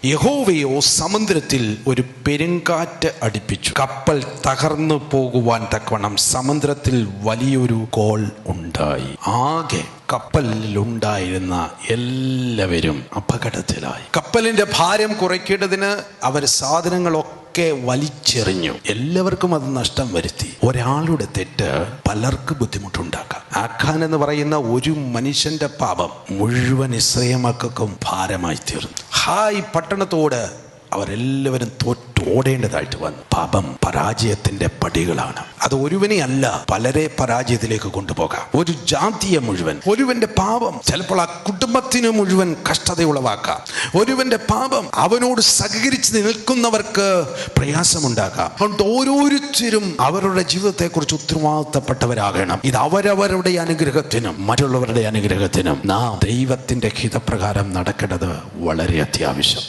യഹോവയോ സമുദ്രത്തിൽ ഒരു പെരുങ്കാറ്റ് അടിപ്പിച്ചു. കപ്പൽ തകർന്നു പോകുവാൻ തക്കവണ്ണം സമുദ്രത്തിൽ വലിയൊരു കോൾ ഉണ്ടായി. ആകെ കപ്പലിലുണ്ടായിരുന്ന എല്ലാവരും അപകടത്തിലായി. കപ്പലിന്റെ ഭാരം കുറയ്ക്കേണ്ടതിന് അവർ സാധനങ്ങളൊക്കെ വലിച്ചെറിഞ്ഞു. എല്ലാവർക്കും അത് നഷ്ടം വരുത്തി. ഒരാളുടെ തെറ്റ് പലർക്ക് ബുദ്ധിമുട്ടുണ്ടാക്കാം. ആഖാൻ എന്ന് പറയുന്ന ഒരു മനുഷ്യന്റെ പാപം മുഴുവൻ ഇസ്രായേൽ മക്കൾക്കും ഭാരമായി തീർന്നു. ഹായ് പട്ടണത്തോട് അവരെല്ലാവരും തോറ്റോടേണ്ടതായിട്ട് വന്നു. പാപം പരാജയത്തിന്റെ പടികളാണ്. അത് ഒരുവനെ അല്ല, പലരെ പരാജയത്തിലേക്ക് കൊണ്ടുപോകാം. ഒരു ജാതിയെ മുഴുവൻ, ഒരുവന്റെ പാപം ചിലപ്പോൾ ആ കുടുംബത്തിന് മുഴുവൻ കഷ്ടത ഉളവാക്കാം. ഒരുവന്റെ പാപം അവനോട് സഹകരിച്ച് നിൽക്കുന്നവർക്ക് പ്രയാസമുണ്ടാക്കാം. അതുകൊണ്ട് ഓരോരുത്തരും അവരുടെ ജീവിതത്തെക്കുറിച്ച് ഉത്തരവാദിത്തപ്പെട്ടവരാകണം. ഇത് അവരവരുടെ അനുഗ്രഹത്തിനും മറ്റുള്ളവരുടെ അനുഗ്രഹത്തിനും നാം ദൈവത്തിന്റെ ഹിതപ്രകാരം നടക്കേണ്ടത് വളരെ അത്യാവശ്യം.